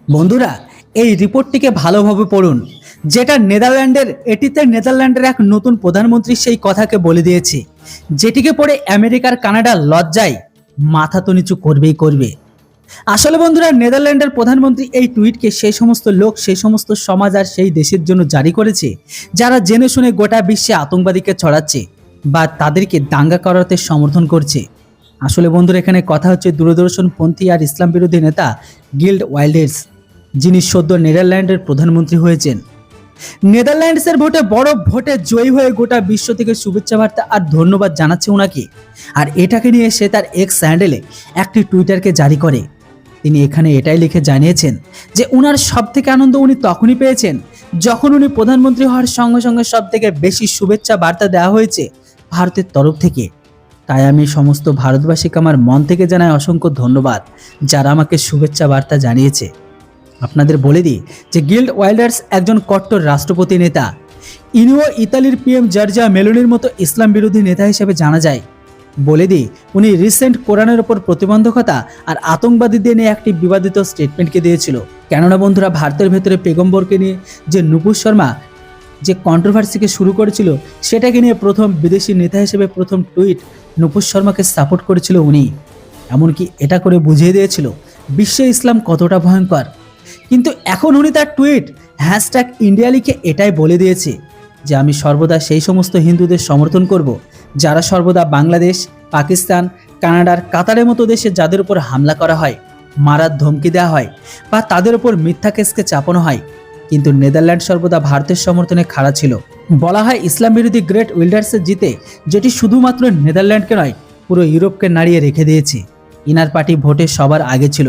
বন্ধুরা, এই রিপোর্টটিকে ভালোভাবে পড়ুন। যেটা নেদারল্যান্ডের এক নতুন প্রধানমন্ত্রী সেই কথাকে বলে দিয়েছে, যেটিকে পড়ে আমেরিকার কানাডা লজ্জায় মাথা তো নিচু করবেই করবে। আসলে বন্ধুরা, নেদারল্যান্ডের প্রধানমন্ত্রী এই টুইটকে সেই সমস্ত লোক, সেই সমস্ত সমাজ আর সেই দেশের জন্য জারি করেছে যারা জেনে শুনে গোটা বিশ্বে আতঙ্কবাদীকে ছড়াচ্ছে বা তাদেরকে দাঙ্গা করাতে সমর্থন করছে। আসলে বন্ধুরা, এখানে কথা হচ্ছে দূরদর্শনপন্থী আর ইসলাম বিরোধী নেতা গিল্ড ওয়াইল্ডার্স, যিনি সদ্য নেদারল্যান্ডের প্রধানমন্ত্রী হয়েছেন। নেদারল্যান্ডসের বড় ভোটে জয়ী হয়ে গোটা বিশ্ব থেকে শুভেচ্ছা বার্তা আর ধন্যবাদ জানাচ্ছে ওনাকে। আর এটাকে নিয়ে সে তার এক্স হ্যান্ডেলে একটি টুইটারকে জারি করে। তিনি এখানে এটাই লিখে জানিয়েছেন যে উনার সব থেকে আনন্দ উনি তখনই পেয়েছেন যখন উনি প্রধানমন্ত্রী হওয়ার সঙ্গে সঙ্গে সব থেকে বেশি শুভেচ্ছা বার্তা দেওয়া হয়েছে ভারতের তরফ থেকে। তাই আমি সমস্ত ভারতবাসীকে আমার মন থেকে জানাই অসংখ্য ধন্যবাদ যারা আমাকে শুভেচ্ছা বার্তা জানিয়েছে। আপনাদের বলে দিই যে গিল্ড ওয়াইল্ডার্স একজন কট্টর রাষ্ট্রপতি নেতা। ইনিও ইতালির পিএম জর্জিয়া মেলোনির মতো ইসলাম বিরোধী নেতা হিসেবে জানা যায়। বলে দিই, উনি রিসেন্ট কোরআনের ওপর প্রতিবন্ধকতা আর আতঙ্কবাদীদের নিয়ে একটি বিবাদিত স্টেটমেন্টকে দিয়েছিল। কেননা বন্ধুরা, ভারতের ভেতরে পেগম্বরকে নিয়ে যে নুপুর শর্মা যে কন্ট্রোভার্সিকে শুরু করেছিল, সেটাকে নিয়ে প্রথম বিদেশি নেতা হিসেবে প্রথম টুইট নুপুর শর্মাকে সাপোর্ট করেছিল উনি। এমনকি এটা করে বুঝিয়ে দিয়েছিল বিশ্বে ইসলাম কতটা ভয়ঙ্কর। কিন্তু এখন উনি তার টুইট #ইন্ডিয়া লিখে এটাই বলে দিয়েছে যে আমি সর্বদা সেই সমস্ত হিন্দুদের সমর্থন করব যারা সর্বদা বাংলাদেশ, পাকিস্তান, কানাডার, কাতারের মতো দেশে যাদের উপর হামলা করা হয়, মারার ধমকি দেওয়া হয় বা তাদের উপর মিথ্যা কেসকে চাপানো হয়। কিন্তু নেদারল্যান্ড সর্বদা ভারতের সমর্থনে খাড়া ছিল। বলা হয় ইসলাম বিরোধী গ্রেট উইল্ডার্সের জিতে, যেটি শুধুমাত্র নেদারল্যান্ডকে নয় পুরো ইউরোপকে নাড়িয়ে রেখে দিয়েছে। ইনার পার্টি ভোটে সবার আগে ছিল।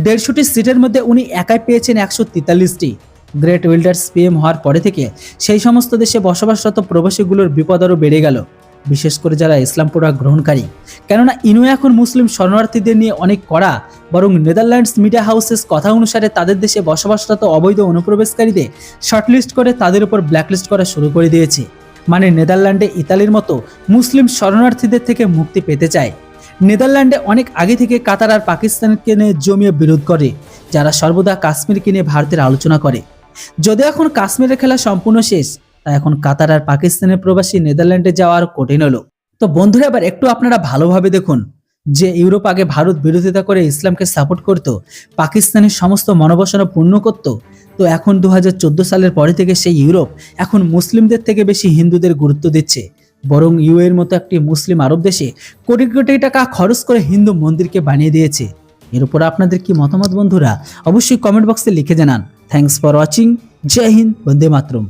150টি সিটের মধ্যে উনি একাই পেয়েছেন 143টি। গ্রেট উইল্ডার্স পিএম হওয়ার পরে থেকে সেই সমস্ত দেশে বসবাসরত প্রবাসীগুলোর বিপদ আরও বেড়ে গেল, বিশেষ করে যারা ইসলাম প্রোডাক্ট গ্রহণকারী। কেননা ইনু এখন মুসলিম শরণার্থীদের নিয়ে অনেক কড়া, বরং নেদারল্যান্ডস মিডিয়া হাউসেস কথা অনুসারে তাদের দেশে বসবাসরত অবৈধ অনুপ্রবেশকারীদের শর্টলিস্ট করে তাদের উপর ব্ল্যাকলিস্ট করা শুরু করে দিয়েছে। মানে নেদারল্যান্ডে ইতালির মতো মুসলিম শরণার্থীদের থেকে মুক্তি পেতে চায়। নেদারল্যান্ডে অনেক আগে থেকে কাতার আর পাকিস্তানকে নিয়ে জমিয়ে বিরোধ করে, যারা সর্বদা কাশ্মীরকে নিয়ে ভারতের আলোচনা করে। যদি এখন কাশ্মীরের খেলা সম্পূর্ণ শেষ, তাই এখন কাতার আর পাকিস্তানের প্রবাসী নেদারল্যান্ডে যাওয়ার কঠিন হলো। তো বন্ধুরা, এবার একটু আপনারা ভালোভাবে দেখুন যে ইউরোপ আগে ভারত বিরোধিতা করে ইসলামকে সাপোর্ট করত, পাকিস্তানের সমস্ত মনোবাসনা পূর্ণ করত। তো এখন 2014 সালের পরে থেকে সেই ইউরোপ এখন মুসলিমদের থেকে বেশি হিন্দুদের গুরুত্ব দিচ্ছে। বরং ইউএর মতো একটি মুসলিম আরব দেশে কোটি কোটি টাকা খরচ করে হিন্দু মন্দিরকে বানিয়ে দিয়েছে। এর উপর আপনাদের কি মতামত বন্ধুরা? অবশ্যই কমেন্ট বক্সে লিখে জানান। Thanks for watching. জয় হিন্দ, বন্দে মাতরম।